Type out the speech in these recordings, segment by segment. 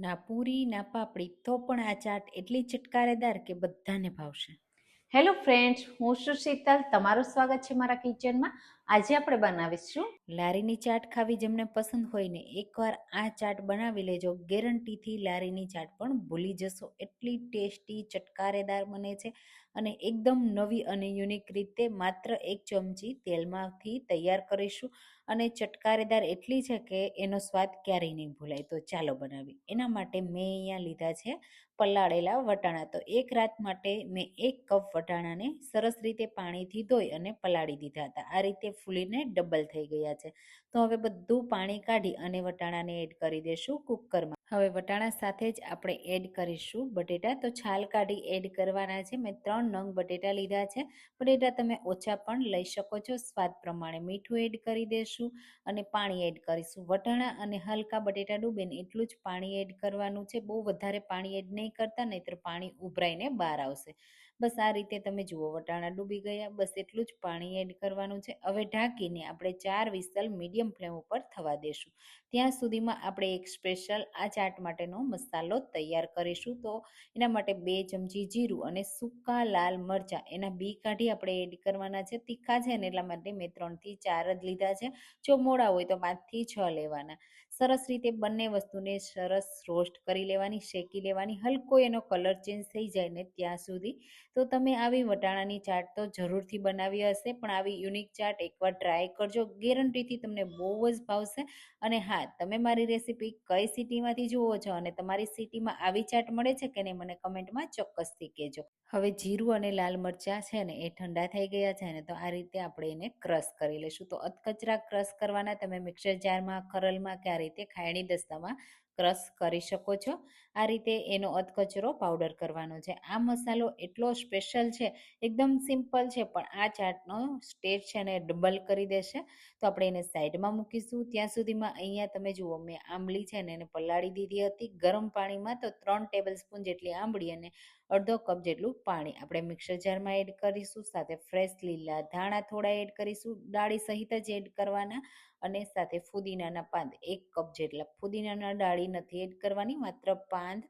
ના પૂરી ના પાપડી તો પણ આ ચાટ એટલી ચટકારેદાર કે બધાને ભાવશે. હેલો ફ્રેન્ડ્સ, હું છું શીતલ. તમારું સ્વાગત છે મારા કિચનમાં. આજે આપણે બનાવીશું લારીની ચાટ ખાવી જેમને પસંદ હોય ને એકવાર આ ચાટ બનાવી લેજો, ગેરંટીથી લારીની ચાટ પણ ભૂલી જશો. એટલી ટેસ્ટી ચટકારેદાર બને છે અને એકદમ નવી અને યુનિક રીતે માત્ર 1 ચમચી તેલમાંથી તૈયાર કરીશું અને ચટકારેદાર એટલી છે કે એનો સ્વાદ ક્યારેય નહીં ભૂલાય. તો ચાલો બનાવી. એના માટે મેં અહીંયા લીધા છે પલાળેલા વટાણા. તો 1 રાત માટે મેં 1 કપ વટાણાને સરસ રીતે પાણીથી ધોઈ અને પલાળી દીધા હતા. આ રીતે ફૂલીને ડબલ થઈ ગયા છે. તો હવે બધું પાણી કાઢી અને વટાણાને એડ કરી દઈશું કુકરમાં. હવે વટાણા સાથે જ આપણે એડ કરીશું બટેટા. તો છાલ કાઢી એડ કરવાના છે. મેં 3 નંગ બટેટા લીધા છે. બટેટા તમે ઓછા પણ લઈ શકો છો, સ્વાદ પ્રમાણે. મીઠું એડ કરી દઈશું અને પાણી એડ કરીશું. વટાણા અને હલકા બટેટા ડૂબે ને એટલું જ પાણી એડ કરવાનું છે. બહુ વધારે પાણી એડ નહીં કરતા, નહીંતર પાણી ઉભરાઈને બહાર આવશે. બસ આ રીતે તમે જુઓ, વટાણા ડૂબી ગયા. બસ એટલું જ પાણી એડ કરવાનું છે. હવે ઢાંકીને આપણે 4 વિસલ મીડિયમ ફ્લેમ ઉપર થવા દેશું. ત્યાં સુધીમાં આપણે એક સ્પેશિયલ આ ચાટ માટેનો મસાલો તૈયાર કરીશું. તો એના માટે 2 ચમચી જીરું અને સૂકા લાલ મરચાં, એના બી કાઢી આપણે એડ કરવાના છે. તીખા છે ને એટલા માટે મેં 3 થી 4 જ લીધા છે. જો મોડા હોય તો 5 થી 6 લેવાના. સરસ રીતે બંને વસ્તુને સરસ રોસ્ટ કરી લેવાની, શેકી લેવાની, હલકો એનો કલર ચેન્જ થઈ જાય ને ત્યાં સુધી. તો તમે આવી વટાણાની ચાટ તો જરૂરથી બનાવી હશે, પણ આવી યુનિક ચાટ એકવાર ટ્રાય કરજો, ગેરંટીથી તમને બહુ જ ભાવશે. અને હા, તમે મારી રેસીપી કઈ સિટીમાંથી જુઓ છો અને તમારી સિટીમાં આવી ચાટ મળે છે કે નહીં, મને કમેન્ટમાં ચોક્કસથી કહેજો. હવે જીરું અને લાલ મરચાં છે ને એ ઠંડા થઈ ગયા છે ને, તો આ રીતે આપણે એને ક્રશ કરી લઈશું. તો અધકચરા ક્રશ કરવાના. તમે મિક્સર જારમાં, ખરલમાં કે આ રીતે ખાયણી દસ્તામાં ક્રશ કરી શકો છો. આ રીતે એનો અધકચરો પાવડર કરવાનો છે. આ મસાલો એટલો સ્પેશિયલ છે, એકદમ સિમ્પલ છે, પણ આ ચાટનો ટેસ્ટ છે ને ડબલ કરી દેશે. તો આપણે એને સાઈડમાં મૂકીશું. ત્યાં સુધીમાં અહીંયા તમે જુઓ, મેં આંબલી છે ને એને પલાળી દીધી હતી ગરમ પાણીમાં. તો 3 ટેબલ સ્પૂન જેટલી આંબળી અને અડધો કપ જેટલું પાણી આપણે મિક્સર જારમાં એડ કરીશું. સાથે ફ્રેશ લીલા ધાણા થોડા એડ કરીશું, ડાળી સહિત જ એડ કરવાના. અને સાથે ફુદીનાના પાન 1 કપ જેટલા. ફુદીનાના ડાળી નથી એડ કરવાની, માત્ર પાન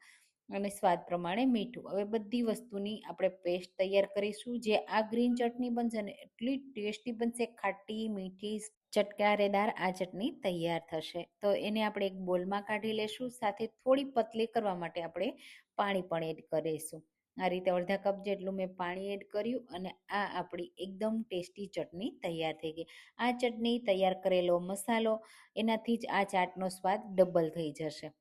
અને સ્વાદ પ્રમાણે મીઠું. હવે બધી વસ્તુની આપણે પેસ્ટ તૈયાર કરીશું. જે આ ગ્રીન ચટણી બનશે ને એટલી ટેસ્ટી બનશે, ખાટી મીઠી ચટકારેદાર આ ચટણી તૈયાર થશે. તો એને આપણે એક બોલમાં કાઢી લેશું. સાથે થોડી પતલી કરવા માટે આપણે પાણી પણ એડ કરીશું. આ રીતે અડધા કપ જેટલું મેં પાણી એડ કર્યું અને આ આપણી એકદમ ટેસ્ટી ચટણી તૈયાર થઈ ગઈ. આ ચટણી, તૈયાર કરેલો મસાલો, એનાથી જ આ ચાટનો સ્વાદ ડબલ થઈ જશે.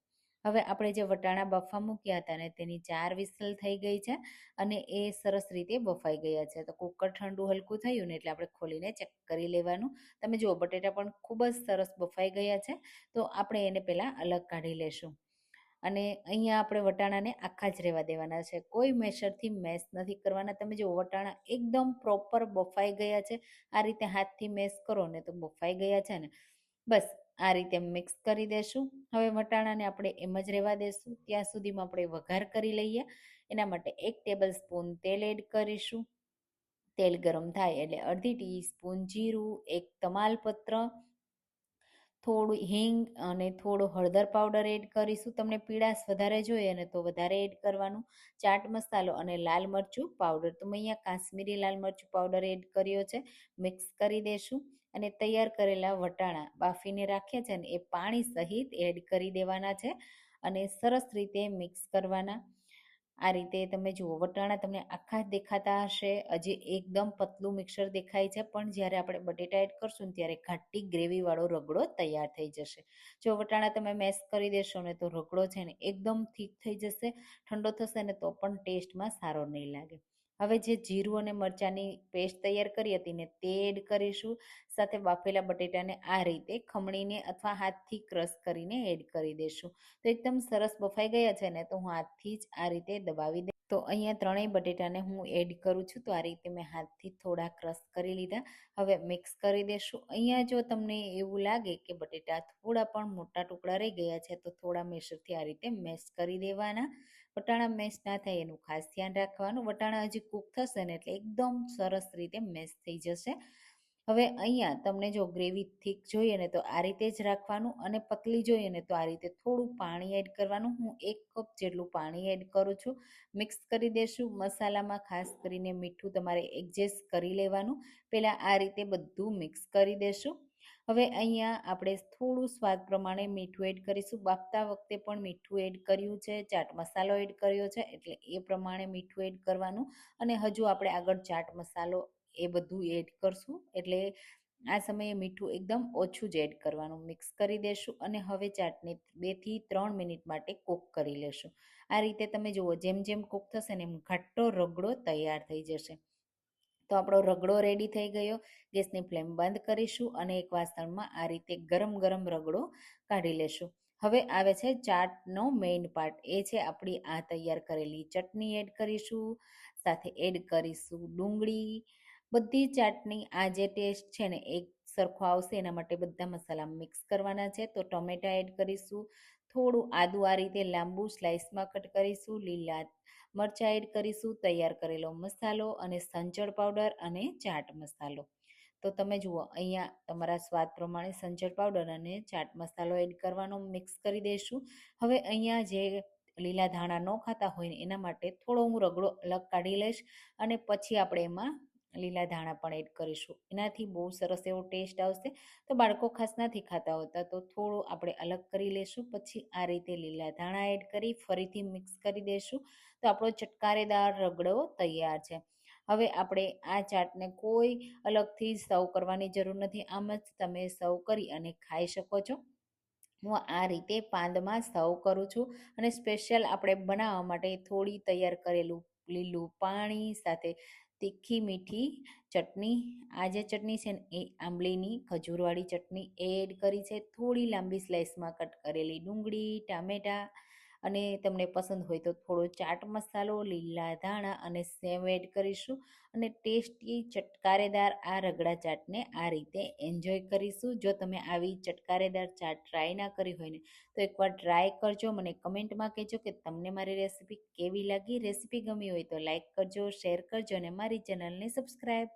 હવે આપણે જે વટાણા બફવા મૂક્યા હતા ને તેની 4 વિસલ થઈ ગઈ છે અને એ સરસ રીતે બફાઈ ગયા છે. તો કુકર ઠંડુ હલકું થયું ને એટલે આપણે ખોલીને ચેક કરી લેવાનું. તમે જુઓ, બટેટા પણ ખૂબ જ સરસ બફાઈ ગયા છે. તો આપણે એને પહેલાં અલગ કાઢી લેશું. અને અહીંયા આપણે વટાણાને આખા જ રહેવા દેવાના છે. કોઈ મેશરથી મેશ નથી કરવાના. તમે જો, વટાણા એકદમ પ્રોપર બફાઈ ગયા છે. આ રીતે હાથથી મેશ કરો ને તો બફાઈ ગયા છે ને. બસ આ રીતે મિક્સ કરી દેશું. હવે વટાણાને આપણે એમ જ રહેવા દેશું. ત્યાં સુધીમાં આપણે વઘાર કરી લઈએ. એના માટે 1 ટેબલ સ્પૂન તેલ એડ કરીશું. તેલ ગરમ થાય એટલે અડધી ટીસ્પૂન જીરું, 1 તમાલપત્ર, થોડું હિંગ અને થોડો હળદર પાવડર એડ કરીશું. તમને પીળાશ વધારે જોઈએ ને તો વધારે એડ કરવાનું. ચાટ મસાલો અને લાલ મરચું પાવડર, તો મેં અહીંયા કાશ્મીરી લાલ મરચું પાવડર એડ કર્યો છે. મિક્સ કરી દેશું અને તૈયાર કરેલા વટાણા બાફીને રાખ્યા છે ને એ પાણી સહિત એડ કરી દેવાના છે અને સરસ રીતે મિક્સ કરવાના. આ રીતે તમે જુઓ, વટાણા તમને આખા જ દેખાતા હશે. હજી એકદમ પતલું મિક્સર દેખાય છે, પણ જ્યારે આપણે બટેટા એડ કરશું ને ત્યારે ઘાટી ગ્રેવીવાળો રગડો તૈયાર થઈ જશે. જો વટાણા તમે મેશ કરી દેશો ને તો રગડો છે ને એકદમ થીક થઈ જશે. ઠંડો થશે ને તો પણ ટેસ્ટમાં સારો નહીં લાગે. હવે જે જીરું અને મરચાંની પેસ્ટ તૈયાર કરી હતી ને તે એડ કરીશું. સાથે બાફેલા બટેટાને આ રીતે ખમણીને અથવા હાથથી ક્રશ કરીને એડ કરી દેશું. તો એકદમ સરસ બફાઈ ગયા છે ને, તો હું હાથથી જ આ રીતે દબાવી દે. તો અહીંયા 3 બટેટાને હું એડ કરું છું. તો આ રીતે મેં હાથથી થોડા ક્રશ કરી લીધા. હવે મિક્સ કરી દેશું. અહીંયા જો તમને એવું લાગે કે બટેટા થોડા પણ મોટા ટુકડા રહી ગયા છે તો થોડા મેશરથી આ રીતે મેશ કરી દેવાના. વટાણા મેશ ના થાય એનું ખાસ ધ્યાન રાખવાનું. વટાણા હજી કૂક થશે ને એટલે એકદમ સરસ રીતે મેશ થઈ જશે. હવે અહીંયા તમને જો ગ્રેવી થીક જોઈએ ને તો આ રીતે જ રાખવાનું, અને પતલી જોઈએ ને તો આ રીતે થોડું પાણી એડ કરવાનું. હું 1 કપ જેટલું પાણી એડ કરું છું. મિક્સ કરી દેશું. મસાલામાં ખાસ કરીને મીઠું તમારે એડજસ્ટ કરી લેવાનું. પહેલાં આ રીતે બધું મિક્સ કરી દેશું. હવે અહીંયા આપણે થોડું સ્વાદ પ્રમાણે મીઠું એડ કરીશું. બાફતા વખતે પણ મીઠું એડ કર્યું છે, ચાટ મસાલો એડ કર્યો છે, એટલે એ પ્રમાણે મીઠું એડ કરવાનું. અને હજુ આપણે આગળ ચાટ મસાલો એ બધું એડ કરશું, એટલે આ સમયે મીઠું એકદમ ઓછું જ એડ કરવાનું. મિક્સ કરી દેશું અને હવે ચાટને 2 થી 3 મિનિટ માટે કૂક કરી લેશું. આ રીતે તમે જુઓ, જેમ જેમ કૂક થશે ને એમ ઘાટો રગડો તૈયાર થઈ જશે. તો આપણો રગડો રેડી થઈ ગયો. ગેસની ફ્લેમ બંધ કરીશું અને એક વાસણમાં આ રીતે ગરમ ગરમ રગડો કાઢી લેશું. હવે આવે છે ચાટનો મેઇન પાર્ટ, એ છે આપણી આ તૈયાર કરેલી ચટણી એડ કરીશું. સાથે એડ કરીશું ડુંગળી. બધી ચાટની આ જે ટેસ્ટ છે ને એક સરખો આવશે એના માટે બધા મસાલા મિક્સ કરવાના છે. તો ટમેટા એડ કરીશું. થોડું આદું આ રીતે લાંબુ સ્લાઇસમાં કટ કરીશું. લીલા મરચાં એડ કરીશું. તૈયાર કરેલો મસાલો અને સંચળ પાવડર અને ચાટ મસાલો. તો તમે જુઓ, અહીંયા તમારા સ્વાદ પ્રમાણે સંચળ પાવડર અને ચાટ મસાલો એડ કરવાનો. મિક્સ કરી દઈશું. હવે અહીંયા જે લીલા ધાણા ન ખાતા હોય ને એના માટે થોડો હું રગડો અલગ કાઢી લઈશ અને પછી આપણે એમાં લીલા ધાણા પણ એડ કરીશું. એનાથી બહુ સરસ એવો ટેસ્ટ આવશે. તો બાળકો ખાસ નથી ખાતા હોતા, તો થોડું આપણે અલગ કરી લેશું. પછી આ રીતે લીલા ધાણા એડ કરી ફરીથી મિક્સ કરી દઈશું. તો આપણો ચટકારેદાર રગડો તૈયાર છે. હવે આપણે આ ચાટને કોઈ અલગથી સર્વ કરવાની જરૂર નથી. આમ જ તમે સર્વ કરી અને ખાઈ શકો છો. હું આ રીતે પાંદમાં સર્વ કરું છું. અને સ્પેશિયલ આપણે બનાવવા માટે થોડી તૈયાર કરેલું લીલું પાણી સાથે તીખી મીઠી ચટણી. આ જે ચટણી છે ને એ આંબલીની ખજૂરવાળી ચટણી એડ કરી છે. થોડી લાંબી સ્લાઇસમાં કટ કરેલી ડુંગળી, ટામેટાં, અને તમને પસંદ હોય તો થોડો ચાટ મસાલો, લીલા ધાણા અને સેવ એડ કરીશું. અને ટેસ્ટી ચટકારેદાર આ રગડા ચાટને આ રીતે એન્જોય કરીશું. જો તમે આવી ચટકારેદાર ચાટ ટ્રાય ના કરી હોય ને તો એકવાર ટ્રાય કરજો. મને કમેન્ટમાં કહેજો કે તમને મારી રેસીપી કેવી લાગી. રેસીપી ગમી હોય તો લાઈક કરજો, શેર કરજો અને મારી ચેનલને સબસ્ક્રાઈબ